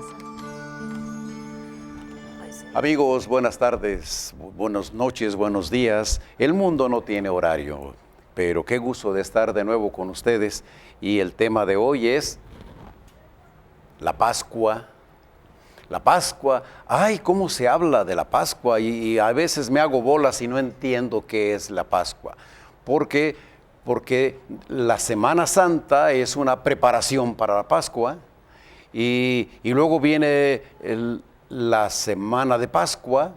pasa. Amigos, buenas tardes, buenas noches, buenos días. El mundo no tiene horario, pero qué gusto de estar de nuevo con ustedes. Y el tema de hoy es la Pascua. La Pascua, ay, cómo se habla de la Pascua y a veces me hago bolas y no entiendo qué es la Pascua. Porque la Semana Santa es una preparación para la Pascua y luego viene la Semana de Pascua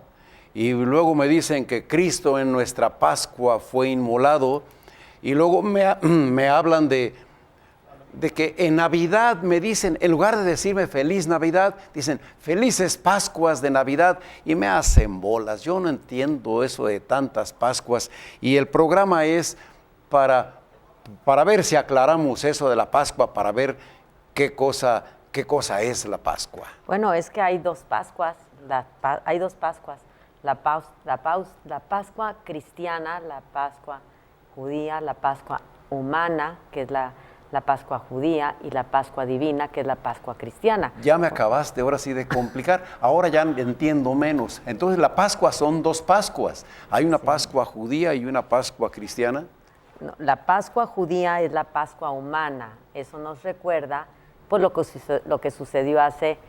y luego me dicen que Cristo en nuestra Pascua fue inmolado y luego me hablan de que en Navidad me dicen, en lugar de decirme Feliz Navidad, dicen Felices Pascuas de Navidad y me hacen bolas. Yo no entiendo eso de tantas Pascuas y el programa es para ver si aclaramos eso de la Pascua, para ver qué cosa es la Pascua. Bueno, es que hay dos Pascuas, la Pascua cristiana, la Pascua judía, la Pascua humana, que es la Pascua judía, y la Pascua divina, que es la Pascua cristiana. Ya me acabaste ahora sí de complicar, ahora ya entiendo menos. Entonces la Pascua son dos Pascuas, hay una Pascua judía y una Pascua cristiana. No, la Pascua judía es la Pascua humana, eso nos recuerda por lo que sucedió hace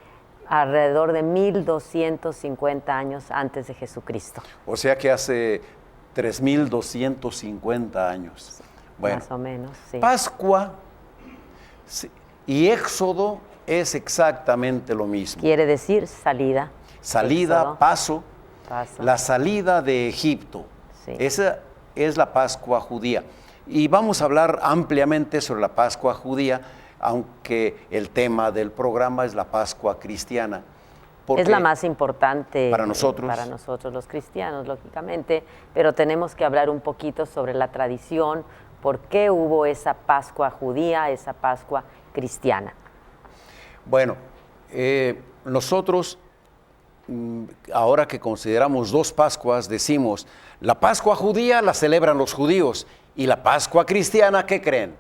alrededor de 1250 años antes de Jesucristo. O sea que hace 3250 años. Bueno, más o menos, sí. Pascua y Éxodo es exactamente lo mismo. Quiere decir salida. Salida, Éxodo, paso, paso. la salida de Egipto. Sí. Esa es la Pascua judía. Y vamos a hablar ampliamente sobre la Pascua judía, aunque el tema del programa es la Pascua cristiana. Es la más importante para nosotros los cristianos, lógicamente, pero tenemos que hablar un poquito sobre la tradición, por qué hubo esa Pascua judía, esa Pascua cristiana. Bueno, nosotros, ahora que consideramos dos Pascuas, decimos, la Pascua judía la celebran los judíos, y la Pascua cristiana, ¿qué creen?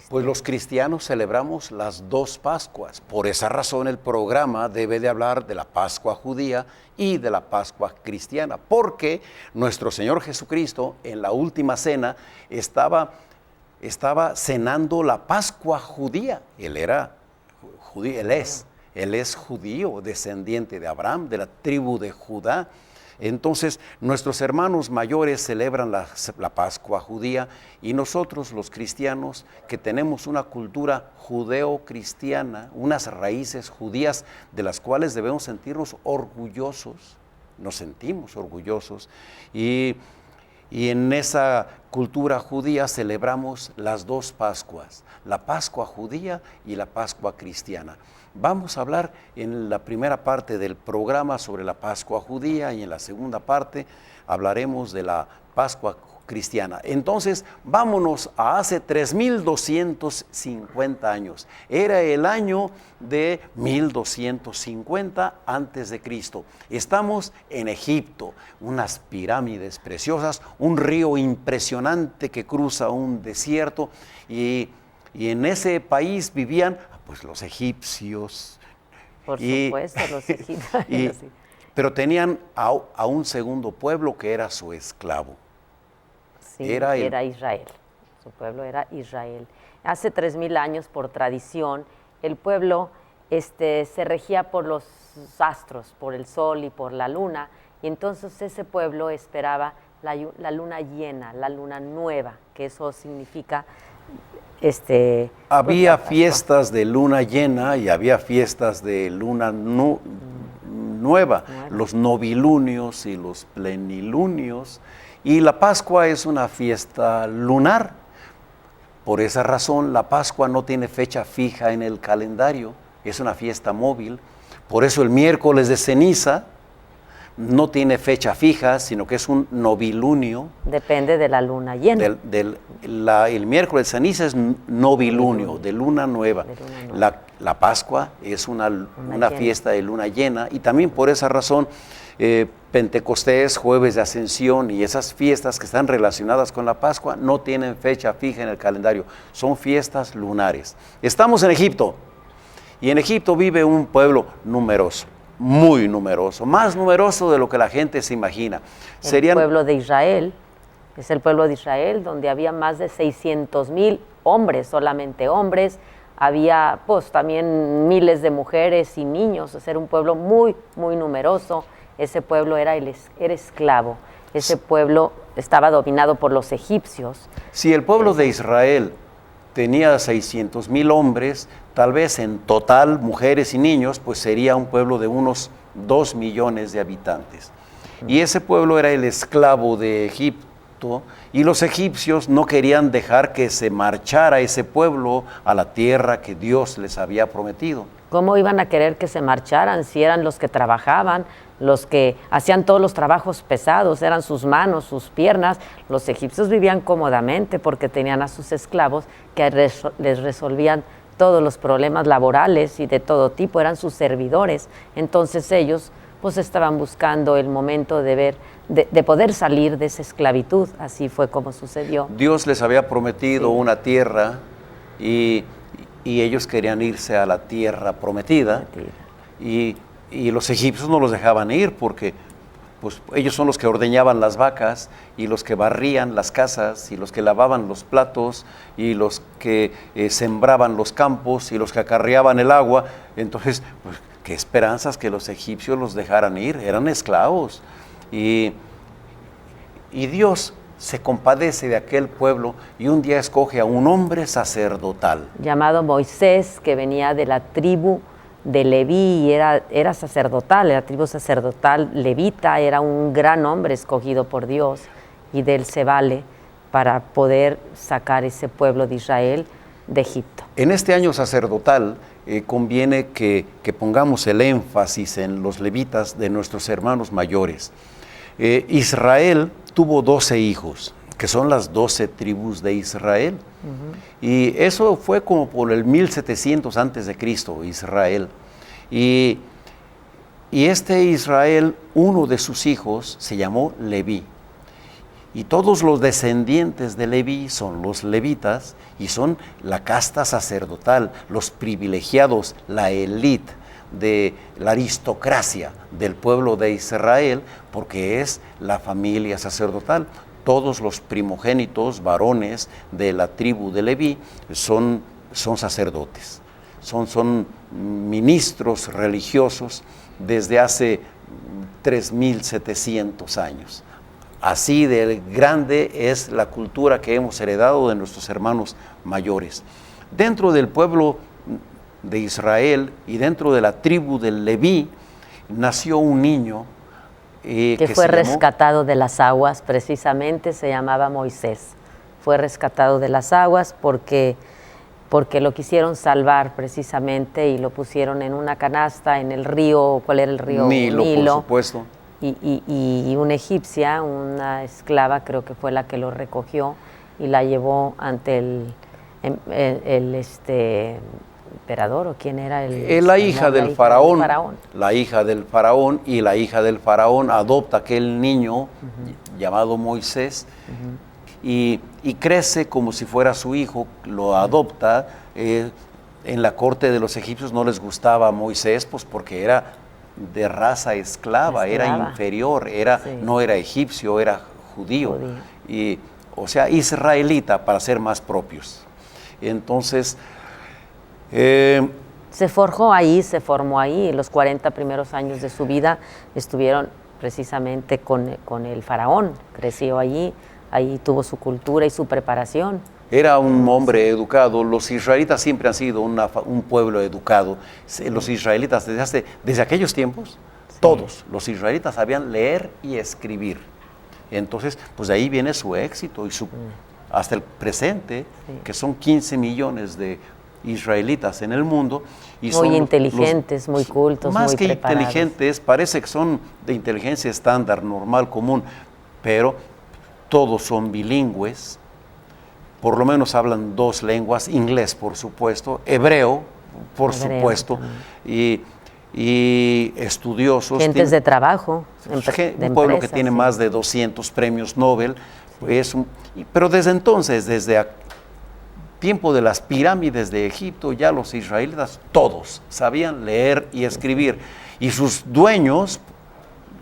Pues los cristianos celebramos las dos Pascuas. Por esa razón el programa debe de hablar de la Pascua judía y de la Pascua cristiana, porque nuestro Señor Jesucristo en la última cena estaba cenando la Pascua judía. Él era judío, él es judío, descendiente de Abraham, de la tribu de Judá. Entonces, nuestros hermanos mayores celebran la Pascua judía y nosotros los cristianos que tenemos una cultura judeo-cristiana, unas raíces judías de las cuales debemos sentirnos orgullosos, nos sentimos orgullosos y en esa cultura judía celebramos las dos Pascuas, la Pascua judía y la Pascua cristiana. Vamos a hablar en la primera parte del programa sobre la Pascua judía y en la segunda parte hablaremos de la Pascua cristiana. Entonces, vámonos a hace 3250 años. Era el año de 1250 antes de Cristo. Estamos en Egipto, unas pirámides preciosas, un río impresionante que cruza un desierto y en ese país vivían pues los egipcios. Por supuesto, los egipcios. Pero tenían a un segundo pueblo que era su esclavo. Sí, era Israel. Su pueblo era Israel. Hace 3000 años, por tradición, el pueblo se regía por los astros, por el sol y por la luna, y entonces ese pueblo esperaba la luna llena, la luna nueva, que eso significa había fiestas de luna llena y había fiestas de luna nueva, los novilunios y los plenilunios, y la Pascua es una fiesta lunar. Por esa razón la Pascua no tiene fecha fija en el calendario, es una fiesta móvil. Por eso el miércoles de ceniza no tiene fecha fija, sino que es un novilunio. Depende de la luna llena. El miércoles de ceniza es novilunio, de luna nueva. La Pascua es una fiesta de luna llena y también por esa razón Pentecostés, Jueves de Ascensión y esas fiestas que están relacionadas con la Pascua no tienen fecha fija en el calendario, son fiestas lunares. Estamos en Egipto Y en Egipto vive un pueblo numeroso, muy numeroso, más numeroso de lo que la gente se imagina. El pueblo de Israel, es el pueblo de Israel, donde había más de 600,000 hombres, solamente hombres. Había pues también miles de mujeres y niños, o sea, era un pueblo muy, muy numeroso. Ese pueblo era esclavo, ese pueblo estaba dominado por los egipcios. Si el pueblo de Israel tenía 600,000 hombres, tal vez en total mujeres y niños, pues sería un pueblo de unos 2 millones de habitantes. Y ese pueblo era el esclavo de Egipto. Y los egipcios no querían dejar que se marchara ese pueblo a la tierra que Dios les había prometido. ¿Cómo iban a querer que se marcharan si eran los que trabajaban, los que hacían todos los trabajos pesados, eran sus manos, sus piernas? Los egipcios vivían cómodamente porque tenían a sus esclavos que les resolvían todos los problemas laborales y de todo tipo, eran sus servidores. Entonces ellos pues estaban buscando el momento de poder salir de esa esclavitud. Así fue como sucedió. Dios les había prometido una tierra y ellos querían irse a la tierra prometida. Y los egipcios no los dejaban ir porque pues, ellos son los que ordeñaban las vacas y los que barrían las casas y los que lavaban los platos y los que sembraban los campos y los que acarreaban el agua. Entonces, pues, qué esperanzas que los egipcios los dejaran ir, eran esclavos. Y Dios se compadece de aquel pueblo y un día escoge a un hombre sacerdotal. Llamado Moisés, que venía de la tribu de Leví y era sacerdotal, la tribu sacerdotal levita, era un gran hombre escogido por Dios y de él se vale para poder sacar ese pueblo de Israel de Egipto. En este año sacerdotal conviene que pongamos el énfasis en los levitas de nuestros hermanos mayores. Israel tuvo 12 hijos, que son las 12 tribus de Israel. Y eso fue como por el 1700 antes de Cristo, Israel. Y este Israel, uno de sus hijos, se llamó Leví. Y todos los descendientes de Leví son los levitas y son la casta sacerdotal, los privilegiados, la élite de la aristocracia del pueblo de Israel, porque es la familia sacerdotal. Todos los primogénitos varones de la tribu de Leví son sacerdotes, son ministros religiosos desde hace 3,700 años. Así de grande es la cultura que hemos heredado de nuestros hermanos mayores. Dentro del pueblo de Israel y dentro de la tribu de Leví nació un niño que fue rescatado de las aguas, precisamente se llamaba Moisés. Fue rescatado de las aguas porque lo quisieron salvar precisamente y lo pusieron en una canasta en el río. ¿Cuál era el río? Nilo, por supuesto. Y una egipcia, una esclava, creo que fue la que lo recogió y la llevó ante el emperador, o quién era la hija del faraón. La hija del faraón, y la hija del faraón adopta aquel niño llamado Moisés y crece como si fuera su hijo, lo adopta. En la corte de los egipcios no les gustaba Moisés, pues porque era de raza esclava, era inferior, no era egipcio, era judío. Y, o sea, israelita para ser más propios. Entonces, se formó ahí, los 40 primeros años de su vida estuvieron precisamente con el faraón, creció allí, ahí tuvo su cultura y su preparación. Era un hombre educado. Los israelitas siempre han sido un pueblo educado. Los israelitas desde aquellos tiempos, todos los israelitas sabían leer y escribir. Entonces, pues de ahí viene su éxito y hasta el presente, que son 15 millones de israelitas en el mundo. Y muy son inteligentes, muy cultos, más muy que preparados. Inteligentes, parece que son de inteligencia estándar, normal, común, pero todos son bilingües. Por lo menos hablan 2 lenguas, inglés por supuesto, hebreo por supuesto, y estudiosos. Gentes de trabajo, un pueblo que tiene más de 200 premios Nobel, pero desde entonces, tiempo de las pirámides de Egipto, ya los israelitas todos sabían leer y escribir. Y sus dueños,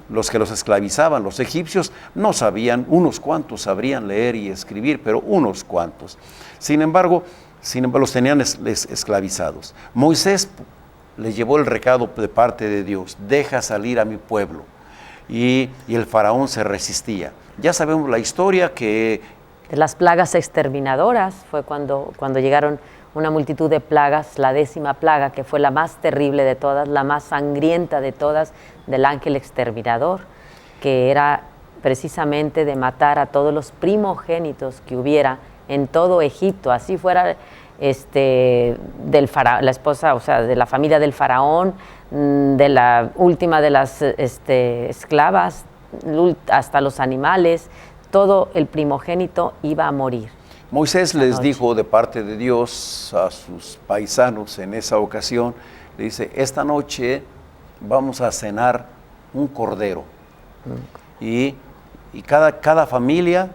los que los esclavizaban, los egipcios, no sabían, unos cuantos sabrían leer y escribir, pero unos cuantos. Sin embargo, los tenían esclavizados. Moisés les llevó el recado de parte de Dios: deja salir a mi pueblo. Y el faraón se resistía. Ya sabemos la historia que... De las plagas exterminadoras fue cuando llegaron una multitud de plagas, la 10ª plaga, que fue la más terrible de todas, la más sangrienta de todas, del ángel exterminador, que era precisamente de matar a todos los primogénitos que hubiera en todo Egipto, así fuera la esposa, o sea, de la familia del faraón, de la última de las esclavas, hasta los animales, todo el primogénito iba a morir. Moisés les dijo de parte de Dios a sus paisanos en esa ocasión, le dice: esta noche vamos a cenar un cordero. Y cada familia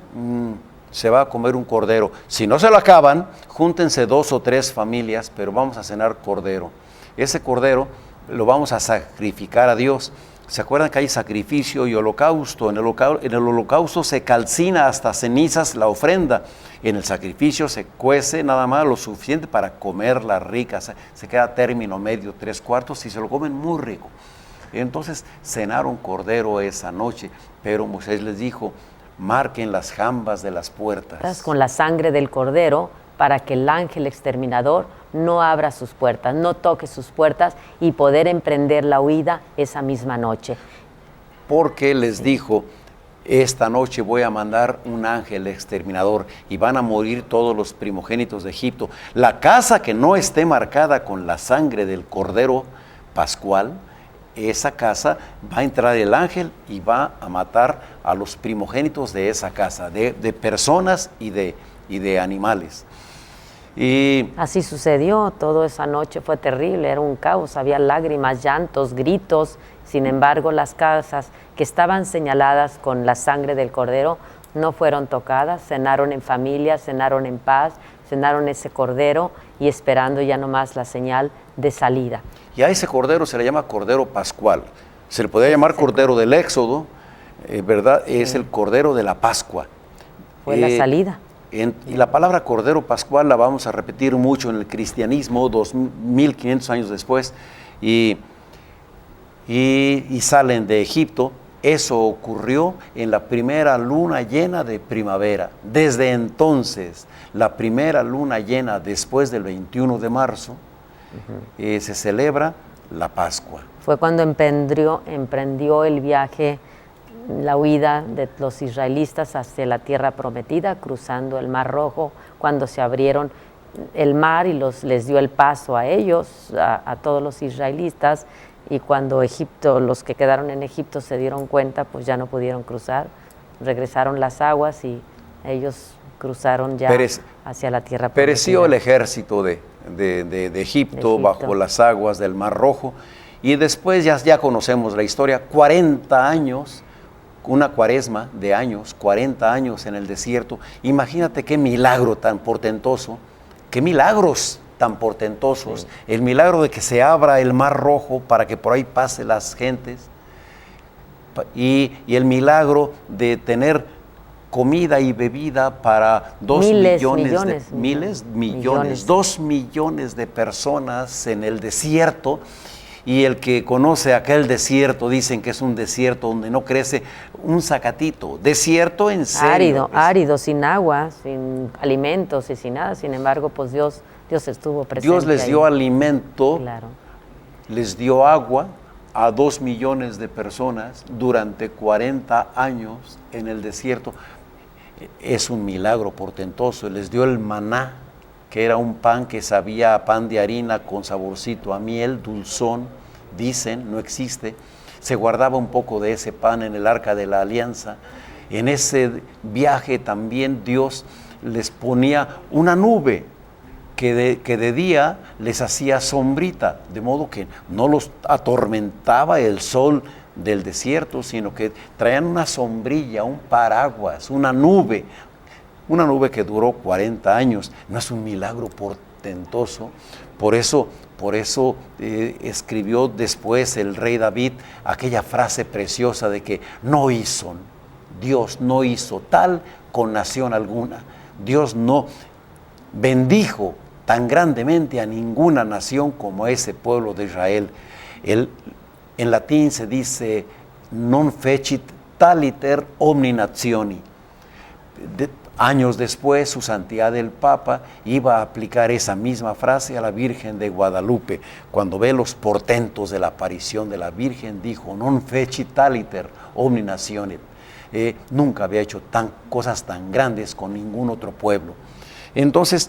se va a comer un cordero. Si no se lo acaban, júntense 2 o 3 familias, pero vamos a cenar cordero. Ese cordero lo vamos a sacrificar a Dios. ¿Se acuerdan que hay sacrificio y holocausto? En el holocausto se calcina hasta cenizas la ofrenda. En el sacrificio se cuece nada más lo suficiente para comerla rica. Se queda término medio, 3/4, y se lo comen muy rico. Entonces cenaron cordero esa noche, pero Moisés les dijo: marquen las jambas de las puertas con la sangre del cordero, para que el ángel exterminador no abra sus puertas, no toque sus puertas, y poder emprender la huida esa misma noche. Porque les dijo: esta noche voy a mandar un ángel exterminador y van a morir todos los primogénitos de Egipto. La casa que no esté marcada con la sangre del cordero pascual, esa casa va a entrar el ángel y va a matar a los primogénitos de esa casa, de personas y de animales. Y así sucedió, toda esa noche fue terrible, era un caos, había lágrimas, llantos, gritos. Sin embargo, las casas que estaban señaladas con la sangre del cordero no fueron tocadas, cenaron en familia, cenaron en paz, cenaron ese cordero y esperando ya nomás la señal de salida. Y a ese cordero se le llama cordero pascual, se le podría llamar cordero del Éxodo, ¿verdad? Es el cordero de la Pascua. Fue la salida. Y la palabra cordero pascual la vamos a repetir mucho en el cristianismo 2500 años después, y salen de Egipto. Eso ocurrió en la primera luna llena de primavera. Desde entonces, la primera luna llena después del 21 de marzo, se celebra la Pascua. Fue cuando emprendió el viaje, la huida de los israelitas hacia la tierra prometida, cruzando el Mar Rojo, cuando se abrieron el mar y les dio el paso a ellos, a todos los israelitas, y cuando los que quedaron en Egipto se dieron cuenta, pues ya no pudieron cruzar, regresaron las aguas y ellos cruzaron ya hacia la tierra prometida. Pereció el ejército de Egipto bajo las aguas del Mar Rojo, y después ya conocemos la historia, 40 años, una cuaresma de años, 40 años en el desierto. Imagínate qué milagro tan portentoso, qué milagros tan portentosos, el milagro de que se abra el Mar Rojo para que por ahí pasen las gentes, y el milagro de tener comida y bebida para 2 millones de personas en el desierto. Y el que conoce aquel desierto, dicen que es un desierto donde no crece un zacatito, desierto en serio. Árido, sin agua, sin alimentos y sin nada. Sin embargo, pues Dios estuvo presente. Dios les dio alimento, claro, les dio agua a 2 millones de personas durante 40 años en el desierto. Es un milagro portentoso. Les dio el maná, que era un pan que sabía a pan de harina con saborcito a miel, dulzón, dicen, no existe. Se guardaba un poco de ese pan en el arca de la alianza. En ese viaje también Dios les ponía una nube que de día les hacía sombrita, de modo que no los atormentaba el sol del desierto, sino que traían una sombrilla, un paraguas, una nube una nube que duró 40 años. ¿No es un milagro portentoso? Por eso escribió después el rey David aquella frase preciosa de que Dios no hizo tal con nación alguna. Dios no bendijo tan grandemente a ninguna nación como a ese pueblo de Israel. En latín se dice non fecit taliter omni nationi. Años después, su santidad el Papa iba a aplicar esa misma frase a la Virgen de Guadalupe. Cuando ve los portentos de la aparición de la Virgen, dijo, non fecit taliter omni natione. Nunca había hecho cosas tan grandes con ningún otro pueblo. Entonces,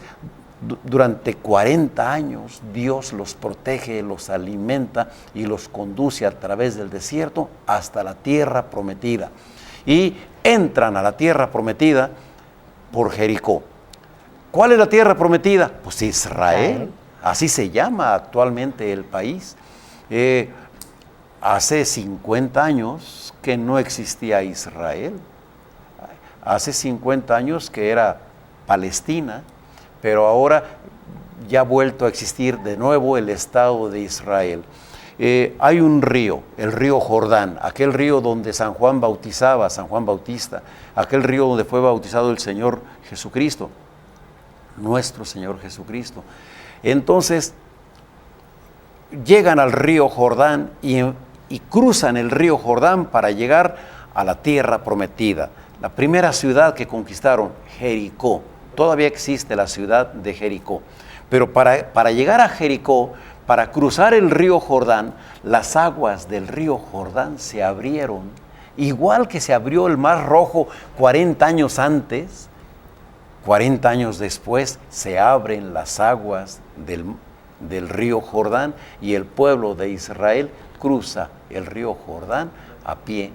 durante 40 años, Dios los protege, los alimenta y los conduce a través del desierto hasta la tierra prometida. Y entran a la tierra prometida por Jericó. ¿Cuál es la tierra prometida? Pues Israel. Así se llama actualmente el país. Hace 50 años que no existía Israel. Hace 50 años que era Palestina, pero ahora ya ha vuelto a existir de nuevo el Estado de Israel. Hay un río, el río Jordán, aquel río donde San Juan Bautista, aquel río donde fue bautizado el Señor Jesucristo, nuestro Señor Jesucristo. Entonces, llegan al río Jordán y cruzan el río Jordán para llegar a la tierra prometida. La primera ciudad que conquistaron, Jericó. Todavía existe la ciudad de Jericó. Pero para llegar a Jericó, para cruzar el río Jordán, las aguas del río Jordán se abrieron, igual que se abrió el Mar Rojo 40 años antes. 40 años después se abren las aguas del río Jordán y el pueblo de Israel cruza el río Jordán a pie,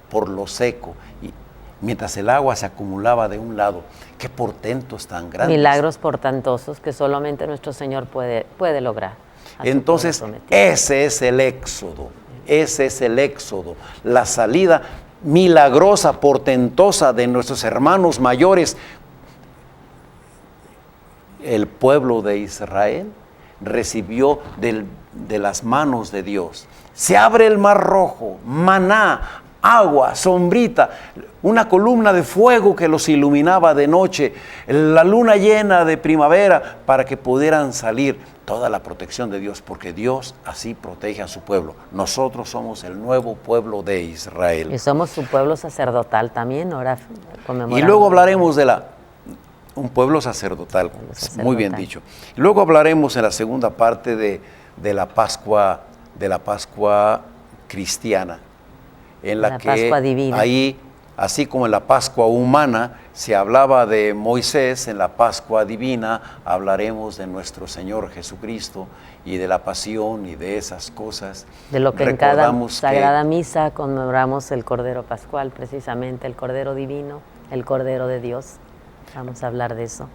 por lo seco, y mientras el agua se acumulaba de un lado. ¡Qué portentos tan grandes! Milagros portentosos que solamente nuestro Señor puede lograr. Entonces, ese es el éxodo, la salida milagrosa, portentosa de nuestros hermanos mayores. El pueblo de Israel recibió de las manos de Dios. Se abre el Mar Rojo, maná, agua, sombrita, una columna de fuego que los iluminaba de noche, la luna llena de primavera para que pudieran salir. Toda la protección de Dios, porque Dios así protege a su pueblo. Nosotros somos el nuevo pueblo de Israel. Y somos su pueblo sacerdotal también, ahora conmemoramos. Y luego hablaremos de un pueblo sacerdotal, muy bien dicho. Y luego hablaremos en la segunda parte de la Pascua cristiana, en la que Pascua divina. Ahí, así como en la Pascua humana se hablaba de Moisés, en la Pascua divina hablaremos de nuestro Señor Jesucristo y de la pasión y de esas cosas. De lo que en cada Sagrada Misa conmemoramos el Cordero Pascual, precisamente el Cordero Divino, el Cordero de Dios. Vamos a hablar de eso.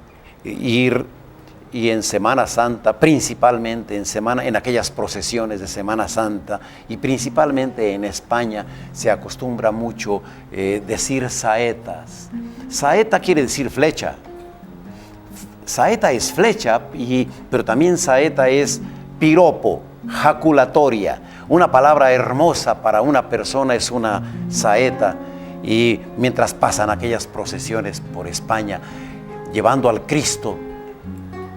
Y en Semana Santa, principalmente en aquellas procesiones de Semana Santa, y principalmente en España, se acostumbra mucho decir saetas. Saeta quiere decir flecha. Saeta es flecha, pero también saeta es piropo, jaculatoria. Una palabra hermosa para una persona es una saeta. Y mientras pasan aquellas procesiones por España, llevando al Cristo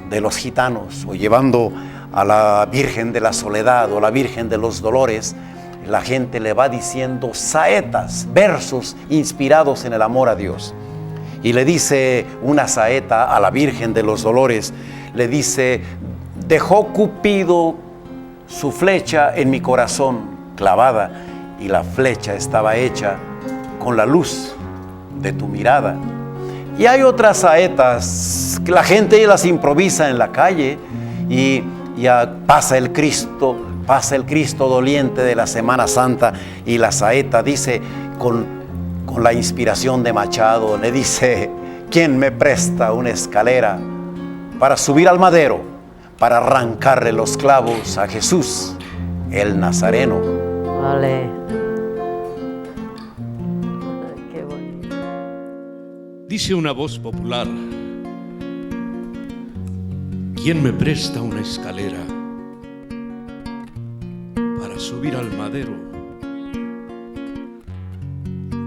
de los gitanos o llevando a la Virgen de la Soledad o la Virgen de los Dolores, la gente le va diciendo saetas, versos inspirados en el amor a Dios. Y le dice una saeta a la Virgen de los Dolores, le dice: dejó Cupido su flecha en mi corazón clavada, y la flecha estaba hecha con la luz de tu mirada. Y hay otras saetas que la gente las improvisa en la calle y pasa el Cristo doliente de la Semana Santa, y la saeta dice con la inspiración de Machado, le dice: ¿quién me presta una escalera para subir al madero, para arrancarle los clavos a Jesús, el Nazareno? Vale. Dice una voz popular: ¿quién me presta una escalera para subir al madero,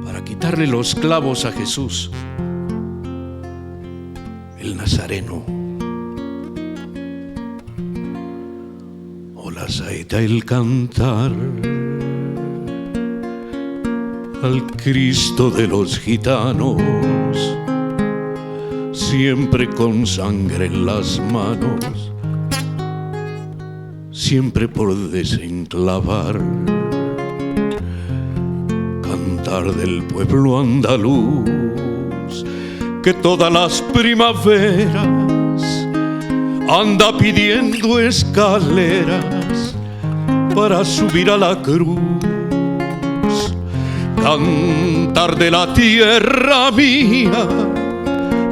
para quitarle los clavos a Jesús, el Nazareno? O la saeta, el cantar al Cristo de los gitanos, siempre con sangre en las manos, siempre por desenclavar. Cantar del pueblo andaluz, que todas las primaveras anda pidiendo escaleras para subir a la cruz. Cantar de la tierra mía,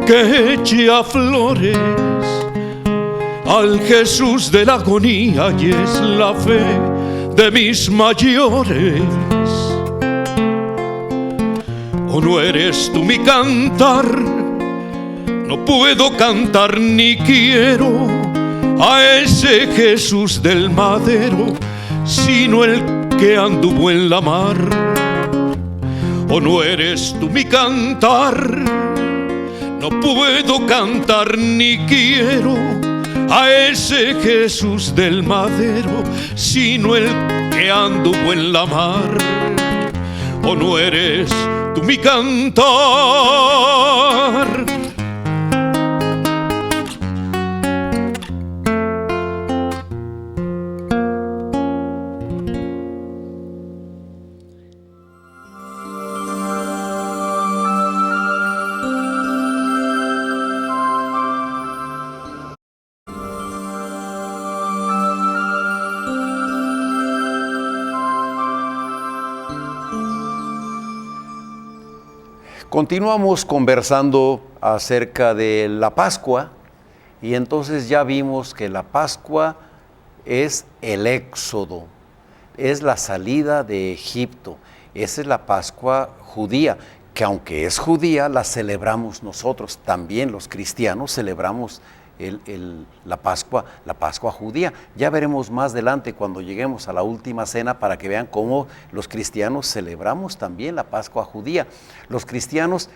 que echa flores al Jesús de la agonía, y es la fe de mis mayores. ¿O no eres tú mi cantar? No puedo cantar ni quiero a ese Jesús del madero, sino el que anduvo en la mar. ¿O no eres tú mi cantar? No puedo cantar ni quiero a ese Jesús del madero, sino el que anduvo en la mar. ¿O no eres tú mi cantar? Continuamos conversando acerca de la Pascua y entonces ya vimos que la Pascua es el éxodo, es la salida de Egipto. Esa es la Pascua judía, que aunque es judía, la celebramos nosotros. También los cristianos celebramos la Pascua judía. Ya veremos más adelante cuando lleguemos a la última cena para que vean cómo los cristianos celebramos también la Pascua judía. Los cristianos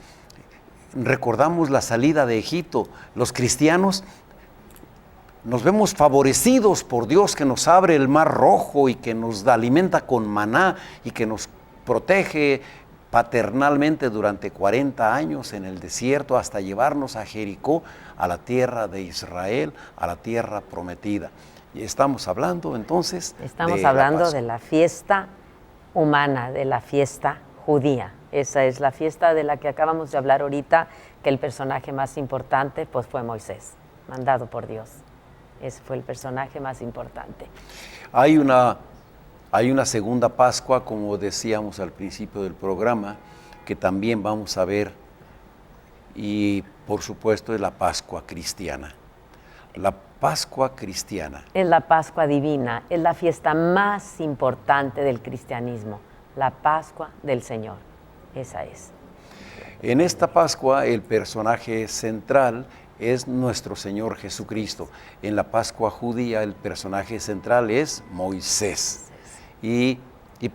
recordamos la salida de Egipto. Los cristianos nos vemos favorecidos por Dios, que nos abre el mar rojo y que nos alimenta con maná y que nos protege paternalmente durante 40 años en el desierto hasta llevarnos a Jericó, a la tierra de Israel, a la tierra prometida. Y estamos hablando entonces de la fiesta humana, de la fiesta judía. Esa es la fiesta de la que acabamos de hablar ahorita, que el personaje más importante pues fue Moisés, mandado por Dios. Ese fue el personaje más importante. Hay una segunda Pascua, como decíamos al principio del programa, que también vamos a ver, y por supuesto es la Pascua cristiana. La Pascua cristiana. Es la Pascua divina, es la fiesta más importante del cristianismo, la Pascua del Señor. Esa es. En esta Pascua el personaje central es nuestro Señor Jesucristo. En la Pascua judía el personaje central es Moisés. Y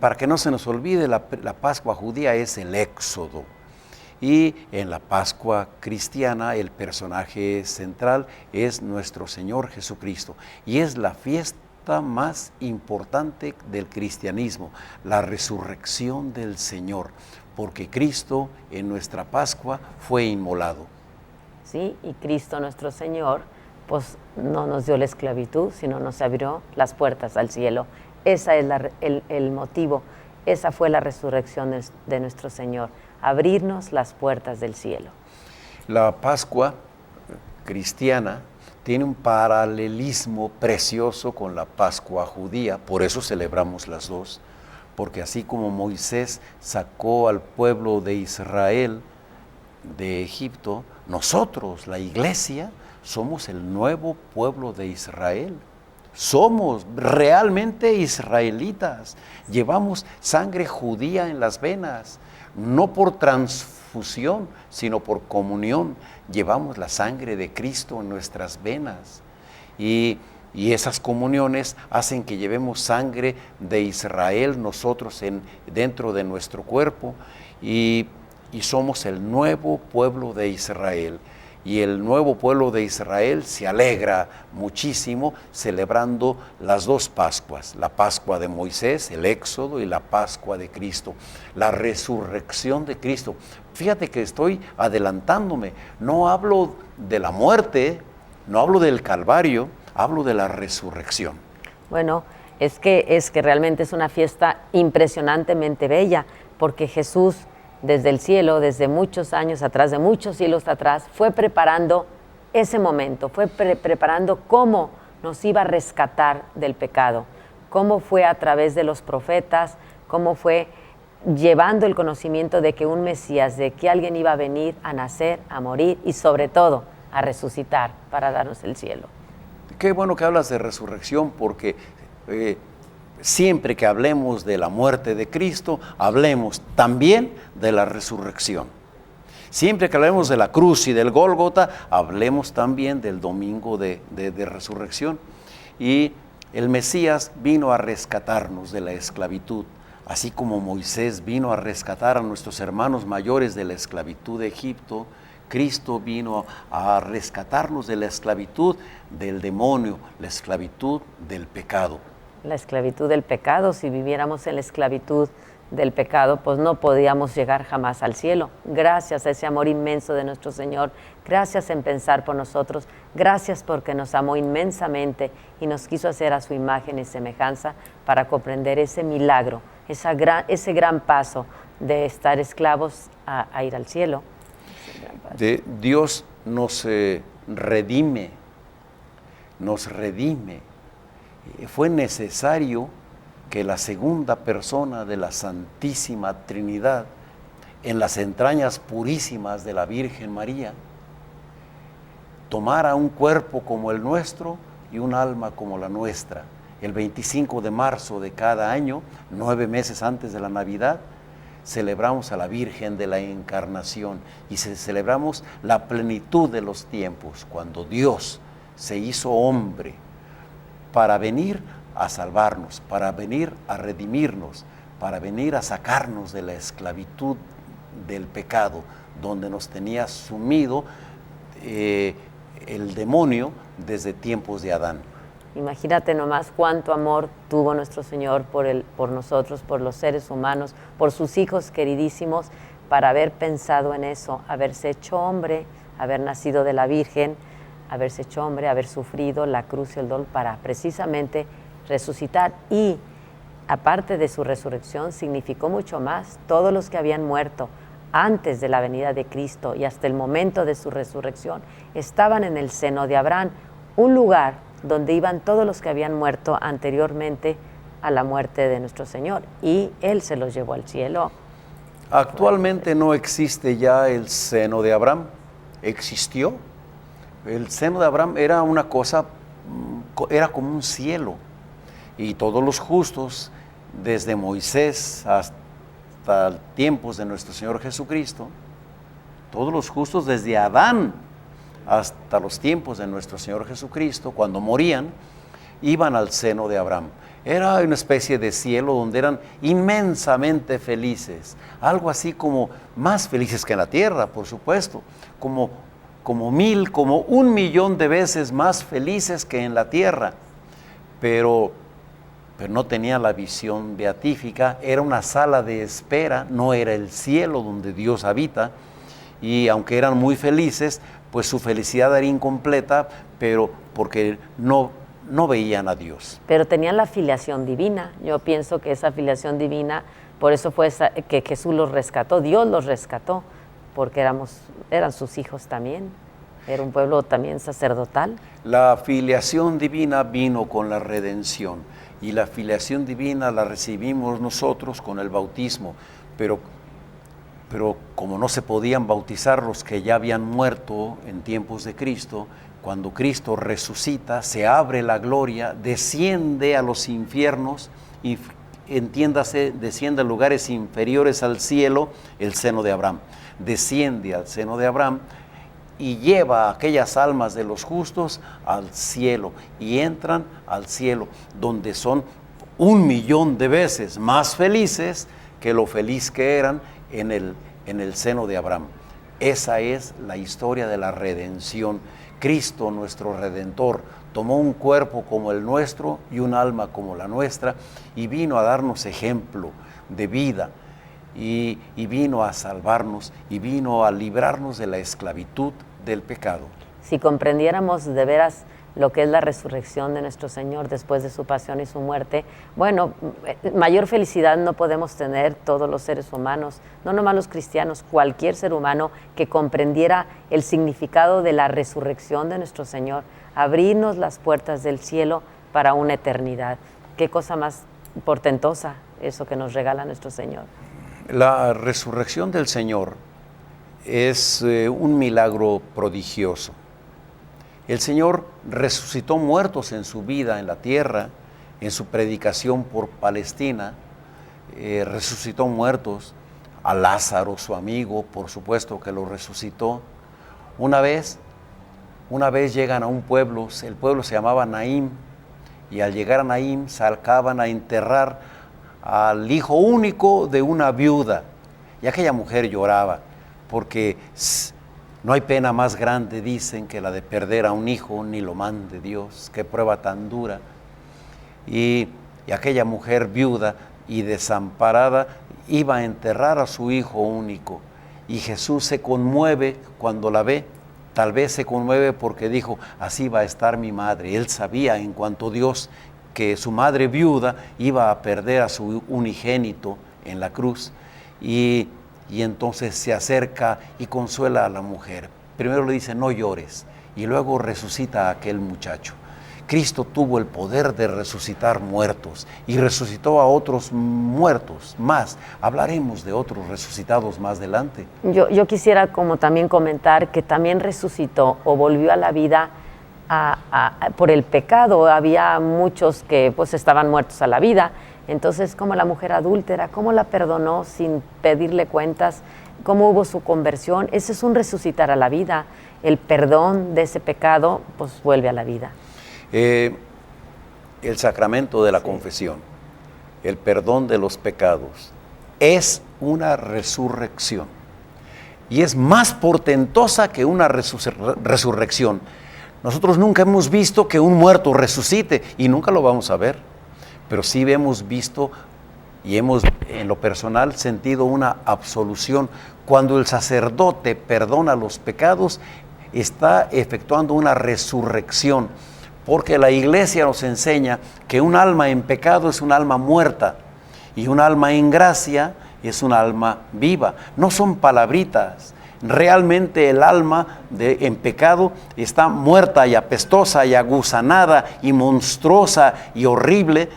para que no se nos olvide, la Pascua judía es el éxodo. Y en la Pascua cristiana el personaje central es nuestro Señor Jesucristo. Y es la fiesta más importante del cristianismo, la resurrección del Señor, porque Cristo en nuestra Pascua fue inmolado. Sí, y Cristo nuestro Señor pues no nos dio la esclavitud, sino nos abrió las puertas al cielo. Ese es el motivo, esa fue la resurrección de nuestro Señor, abrirnos las puertas del cielo. La Pascua cristiana tiene un paralelismo precioso con la Pascua judía, por eso celebramos las dos, porque así como Moisés sacó al pueblo de Israel de Egipto, nosotros, la iglesia, somos el nuevo pueblo de Israel. Somos realmente israelitas, llevamos sangre judía en las venas, no por transfusión, sino por comunión. Llevamos la sangre de Cristo en nuestras venas. Y esas comuniones hacen que llevemos sangre de Israel nosotros dentro de nuestro cuerpo y somos el nuevo pueblo de Israel. Y el nuevo pueblo de Israel se alegra muchísimo celebrando las dos Pascuas, la Pascua de Moisés, el Éxodo, y la Pascua de Cristo, la resurrección de Cristo. Fíjate que estoy adelantándome, no hablo de la muerte, no hablo del Calvario, hablo de la resurrección. Bueno, es que realmente es una fiesta impresionantemente bella, porque Jesús desde el cielo, desde muchos años atrás, de muchos siglos atrás, fue preparando ese momento, fue preparando cómo nos iba a rescatar del pecado, cómo fue a través de los profetas, cómo fue llevando el conocimiento de que un Mesías, de que alguien iba a venir a nacer, a morir y sobre todo a resucitar para darnos el cielo. Qué bueno que hablas de resurrección, porque siempre que hablemos de la muerte de Cristo, hablemos también de la resurrección. Siempre que hablemos de la cruz y del Gólgota, hablemos también del domingo de resurrección. Y el Mesías vino a rescatarnos de la esclavitud, así como Moisés vino a rescatar a nuestros hermanos mayores de la esclavitud de Egipto. Cristo vino a rescatarnos de la esclavitud del demonio, la esclavitud del pecado. La esclavitud del pecado, si viviéramos en la esclavitud del pecado, pues no podíamos llegar jamás al cielo. Gracias a ese amor inmenso de nuestro Señor, gracias en pensar por nosotros, gracias porque nos amó inmensamente y nos quiso hacer a su imagen y semejanza para comprender ese milagro, ese gran paso de estar esclavos a ir al cielo. Dios nos redime, Fue necesario que la segunda persona de la Santísima Trinidad, en las entrañas purísimas de la Virgen María, tomara un cuerpo como el nuestro y un alma como la nuestra. El 25 de marzo de cada año, 9 meses antes de la Navidad, celebramos a la Virgen de la Encarnación y celebramos la plenitud de los tiempos, cuando Dios se hizo hombre para venir a salvarnos, para venir a redimirnos, para venir a sacarnos de la esclavitud del pecado, donde nos tenía sumido el demonio desde tiempos de Adán. Imagínate nomás cuánto amor tuvo nuestro Señor por nosotros, por los seres humanos, por sus hijos queridísimos, para haber pensado en eso, haberse hecho hombre, haber nacido de la Virgen, haberse hecho hombre, haber sufrido la cruz y el dolor para precisamente resucitar. Y aparte de su resurrección, significó mucho más. Todos los que habían muerto antes de la venida de Cristo y hasta el momento de su resurrección estaban en el seno de Abraham, un lugar donde iban todos los que habían muerto anteriormente a la muerte de nuestro Señor, y Él se los llevó al cielo. Actualmente no existe ya el seno de Abraham. ¿Existió? El seno de Abraham era una cosa, era como un cielo, y todos los justos, desde Moisés hasta tiempos de nuestro Señor Jesucristo, todos los justos desde Adán hasta los tiempos de nuestro Señor Jesucristo, cuando morían, iban al seno de Abraham. Era una especie de cielo donde eran inmensamente felices, algo así como más felices que en la tierra, por supuesto, como 1,000,000 de veces más felices que en la tierra, pero no tenía la visión beatífica. Era una sala de espera, no era el cielo donde Dios habita, y aunque eran muy felices, pues su felicidad era incompleta, pero porque no veían a Dios. Pero tenían la filiación divina. Yo pienso que esa filiación divina, por eso fue que Jesús los rescató, Dios los rescató, porque eran sus hijos también. Era un pueblo también sacerdotal. La filiación divina vino con la redención, y la filiación divina la recibimos nosotros con el bautismo, pero como no se podían bautizar los que ya habían muerto en tiempos de Cristo, cuando Cristo resucita, se abre la gloria, desciende a los infiernos y entiéndase, desciende a lugares inferiores al cielo, el seno de Abraham. Desciende al seno de Abraham y lleva a aquellas almas de los justos al cielo, y entran al cielo, donde son 1,000,000 de veces más felices que lo feliz que eran en el seno de Abraham. Esa es la historia de la redención. Cristo, nuestro Redentor, tomó un cuerpo como el nuestro y un alma como la nuestra, y vino a darnos ejemplo de vida, y vino a salvarnos, y vino a librarnos de la esclavitud del pecado. Si comprendiéramos de veras lo que es la resurrección de nuestro Señor después de su pasión y su muerte, bueno, mayor felicidad no podemos tener todos los seres humanos, no nomás los cristianos, cualquier ser humano que comprendiera el significado de la resurrección de nuestro Señor, abrirnos las puertas del cielo para una eternidad. Qué cosa más portentosa eso que nos regala nuestro Señor. La resurrección del Señor es un milagro prodigioso. El Señor resucitó muertos en su vida en la tierra, en su predicación por Palestina, resucitó muertos, a Lázaro, su amigo, por supuesto que lo resucitó. Una vez llegan a un pueblo, el pueblo se llamaba Naín, y al llegar a Naín sacaban a enterrar al hijo único de una viuda, y aquella mujer lloraba, porque no hay pena más grande, dicen, que la de perder a un hijo, ni lo mande Dios. Qué prueba tan dura. Y aquella mujer viuda y desamparada iba a enterrar a su hijo único, y Jesús se conmueve cuando la ve. Tal vez se conmueve porque dijo, así va a estar mi madre. Él sabía, en cuanto a Dios, que su madre viuda iba a perder a su unigénito en la cruz, y entonces se acerca y consuela a la mujer. Primero le dice, no llores, y luego resucita a aquel muchacho. Cristo tuvo el poder de resucitar muertos, y resucitó a otros muertos más. Hablaremos de otros resucitados más adelante. Yo quisiera como también comentar que también resucitó o volvió a la vida por el pecado. Había muchos que pues estaban muertos a la vida. Entonces, como la mujer adúltera, cómo la perdonó sin pedirle cuentas, cómo hubo su conversión. Ese es un resucitar a la vida. El perdón de ese pecado pues vuelve a la vida. El sacramento de la confesión, el perdón de los pecados, es una resurrección, y es más portentosa que una resurrección. Nosotros nunca hemos visto que un muerto resucite, y nunca lo vamos a ver, pero sí hemos visto y hemos en lo personal sentido una absolución. Cuando el sacerdote perdona los pecados, está efectuando una resurrección, porque la Iglesia nos enseña que un alma en pecado es un alma muerta, y un alma en gracia es un alma viva. No son palabritas. Realmente el alma en pecado está muerta y apestosa y aguzanada y monstruosa y horrible,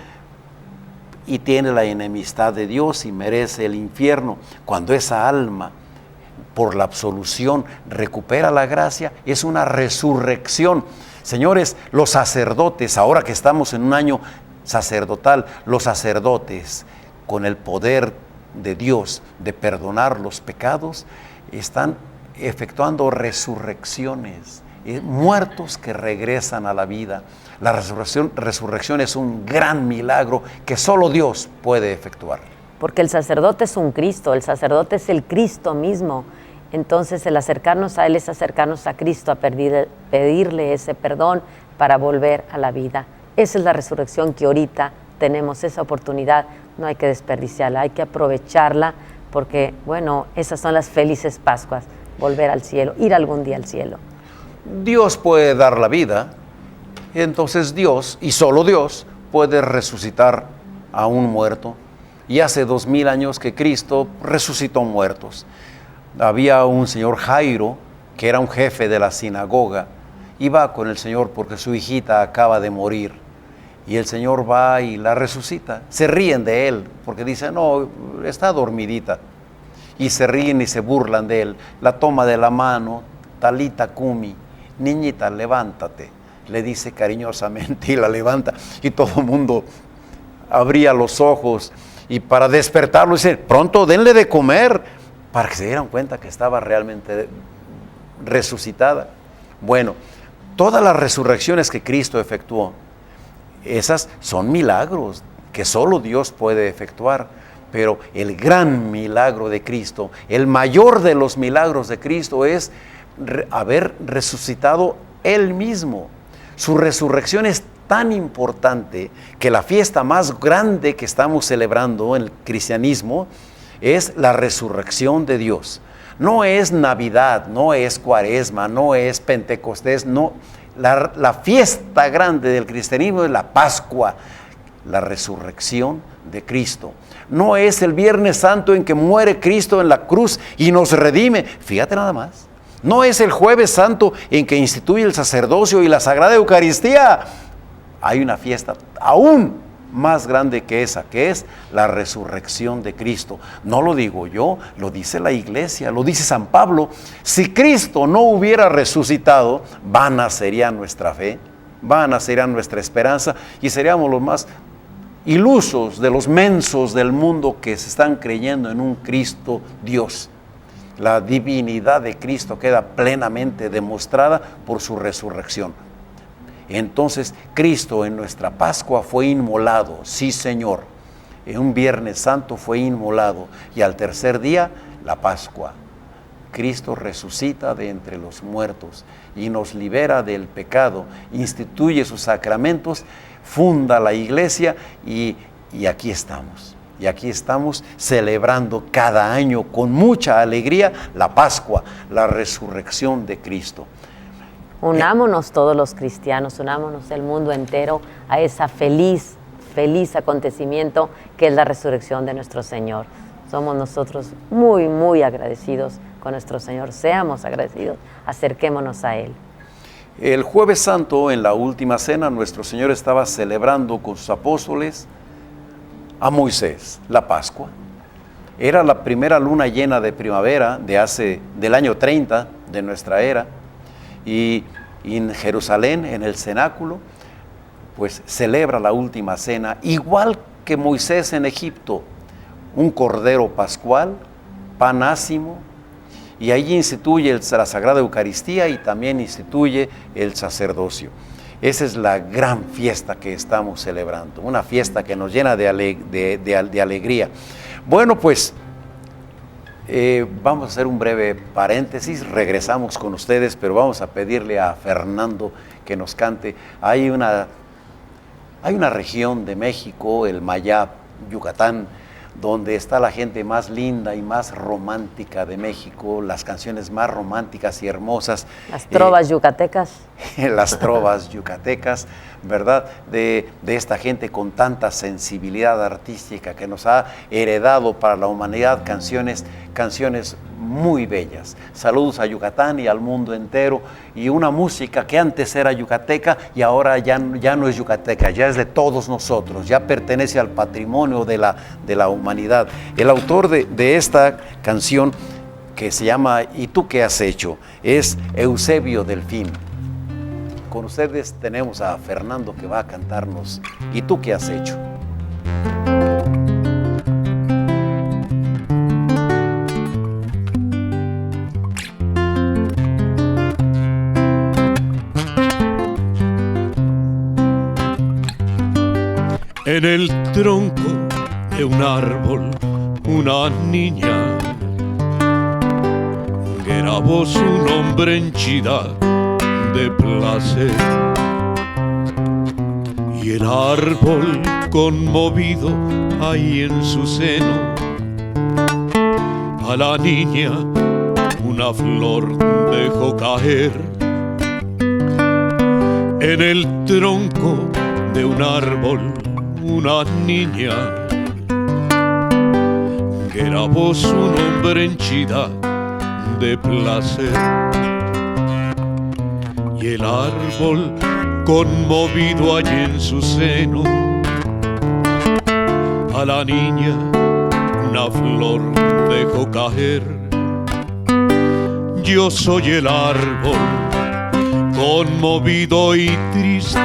y tiene la enemistad de Dios y merece el infierno. Cuando esa alma, por la absolución, recupera la gracia, es una resurrección. Señores, los sacerdotes, ahora que estamos en un año sacerdotal, los sacerdotes, con el poder de Dios de perdonar los pecados, están efectuando resurrecciones, muertos que regresan a la vida. La resurrección es un gran milagro que solo Dios puede efectuar. Porque el sacerdote es un Cristo, el sacerdote es el Cristo mismo. Entonces el acercarnos a Él es acercarnos a Cristo, a pedirle ese perdón para volver a la vida. Esa es la resurrección que ahorita tenemos, esa oportunidad. No hay que desperdiciarla, hay que aprovecharla, porque, bueno, esas son las felices Pascuas, volver al cielo, ir algún día al cielo. Dios puede dar la vida, entonces Dios, y solo Dios, puede resucitar a un muerto. Y hace 2000 años que Cristo resucitó muertos. Había un señor Jairo, que era un jefe de la sinagoga, y va con el Señor porque su hijita acaba de morir. Y el Señor va y la resucita. Se ríen de él, porque dicen, no, está dormidita. Y se ríen y se burlan de él. La toma de la mano, talita cumi, niñita, levántate, le dice cariñosamente, y la levanta. Y todo el mundo abría los ojos y para despertarlo dice, pronto denle de comer, para que se dieran cuenta que estaba realmente resucitada. Bueno, todas las resurrecciones que Cristo efectuó, esas son milagros que solo Dios puede efectuar, pero el gran milagro de Cristo, el mayor de los milagros de Cristo es haber resucitado Él mismo. Su resurrección es tan importante que la fiesta más grande que estamos celebrando en el cristianismo es la resurrección de Dios. No es Navidad, no es Cuaresma, no es Pentecostés, no. La fiesta grande del cristianismo es la Pascua, la resurrección de Cristo. No es el Viernes Santo en que muere Cristo en la cruz y nos redime. Fíjate nada más. No es el Jueves Santo en que instituye el sacerdocio y la Sagrada Eucaristía. Hay una fiesta aún más grande que esa, que es la resurrección de Cristo. No lo digo yo, lo dice la Iglesia, lo dice San Pablo. Si Cristo no hubiera resucitado, vana sería nuestra fe, vana sería nuestra esperanza y seríamos los más ilusos de los mensos del mundo que se están creyendo en un Cristo Dios. La divinidad de Cristo queda plenamente demostrada por su resurrección. Entonces, Cristo en nuestra Pascua fue inmolado, sí Señor. En un Viernes Santo fue inmolado y al tercer día, la Pascua. Cristo resucita de entre los muertos y nos libera del pecado, instituye sus sacramentos, funda la iglesia y aquí estamos. Y aquí estamos celebrando cada año con mucha alegría la Pascua, la resurrección de Cristo. Unámonos todos los cristianos, unámonos el mundo entero a esa feliz acontecimiento que es la resurrección de nuestro Señor. Somos nosotros muy, muy agradecidos con nuestro Señor. Seamos agradecidos, acerquémonos a Él. El Jueves Santo, en la última cena, nuestro Señor estaba celebrando con sus apóstoles a Moisés, la Pascua. Era la primera luna llena de primavera del año 30 de nuestra era. Y en Jerusalén, en el cenáculo, pues celebra la última cena, igual que Moisés en Egipto, un cordero pascual, pan ácimo, y allí instituye la Sagrada Eucaristía y también instituye el sacerdocio. Esa es la gran fiesta que estamos celebrando, una fiesta que nos llena de alegría. Bueno, pues vamos a hacer un breve paréntesis, regresamos con ustedes, pero vamos a pedirle a Fernando que nos cante. Hay una región de México, el Mayab, Yucatán, donde está la gente más linda y más romántica de México, las canciones más románticas y hermosas. Las trovas yucatecas. Las trovas yucatecas, ¿verdad? De esta gente con tanta sensibilidad artística que nos ha heredado para la humanidad canciones muy bellas. Saludos a Yucatán y al mundo entero, y una música que antes era yucateca y ahora ya no es yucateca, ya es de todos nosotros, ya pertenece al patrimonio de la humanidad. El autor de esta canción, que se llama ¿Y tú qué has hecho?, es Eusebio Delfín. Con ustedes tenemos a Fernando que va a cantarnos ¿Y tú qué has hecho? En el tronco de un árbol, una niña grabó su nombre henchida de placer, y el árbol conmovido ahí en su seno a la niña una flor dejó caer. En el tronco de un árbol una niña grabó su nombre henchida de placer, y el árbol conmovido allí en su seno a la niña una flor dejó caer. Yo soy el árbol conmovido y triste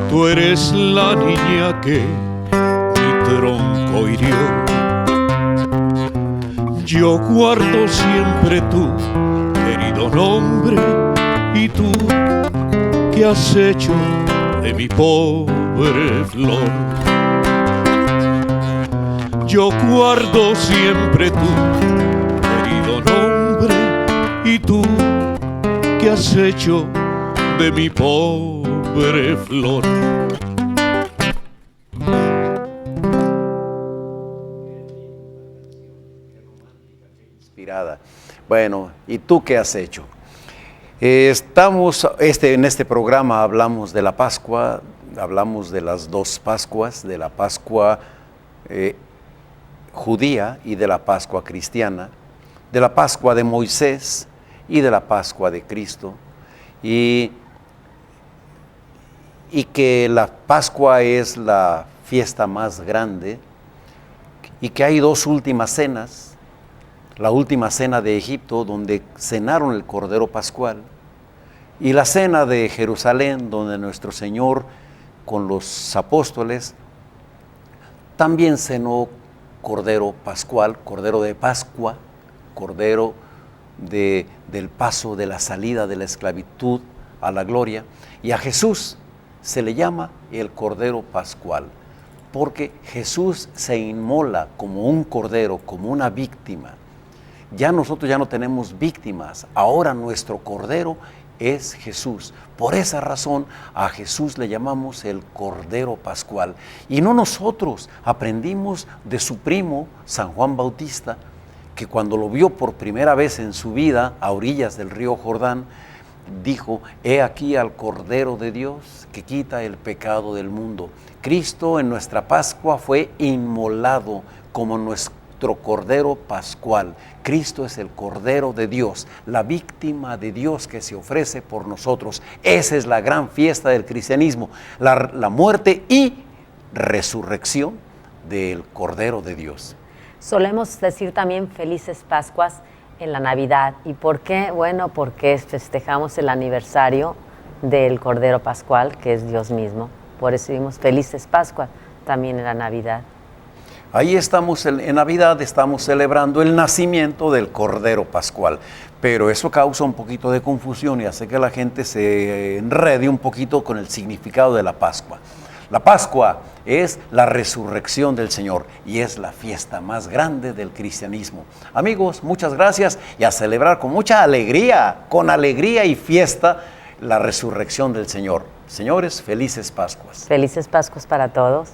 tú eres la niña que mi tronco hirió. Yo guardo siempre tu querido nombre y tú que has hecho de mi pobre flor. Yo guardo siempre tu querido nombre y tú que has hecho de mi pobre flor. Inspirada. Bueno, ¿y tú qué has hecho? Estamos, en este programa hablamos de la Pascua, hablamos de las dos Pascuas, de la Pascua judía y de la Pascua cristiana, de la Pascua de Moisés y de la Pascua de Cristo, y que la Pascua es la fiesta más grande, y que hay dos últimas cenas. La última cena de Egipto, donde cenaron el Cordero Pascual, y la cena de Jerusalén, donde nuestro Señor con los apóstoles también cenó Cordero Pascual, Cordero de Pascua, Cordero del paso de la salida de la esclavitud a la gloria. Y a Jesús se le llama el Cordero Pascual, porque Jesús se inmola como un cordero, como una víctima. Ya nosotros ya no tenemos víctimas, ahora nuestro Cordero es Jesús. Por esa razón a Jesús le llamamos el Cordero Pascual. Y no nosotros, aprendimos de su primo San Juan Bautista, que cuando lo vio por primera vez en su vida a orillas del río Jordán, dijo: he aquí al Cordero de Dios que quita el pecado del mundo. Cristo en nuestra Pascua fue inmolado como nuestro Cordero Pascual. Cristo es el Cordero de Dios, la víctima de Dios que se ofrece por nosotros. Esa es la gran fiesta del cristianismo, la muerte y resurrección del Cordero de Dios. Solemos decir también felices Pascuas en la Navidad. ¿Y por qué? Bueno, porque festejamos el aniversario del Cordero Pascual, que es Dios mismo. Por eso decimos felices Pascuas también en la Navidad. Ahí estamos, en Navidad estamos celebrando el nacimiento del Cordero Pascual, pero eso causa un poquito de confusión y hace que la gente se enrede un poquito con el significado de la Pascua. La Pascua es la resurrección del Señor y es la fiesta más grande del cristianismo. Amigos, muchas gracias y a celebrar con mucha alegría, con alegría y fiesta, la resurrección del Señor. Señores, felices Pascuas. Felices Pascuas para todos.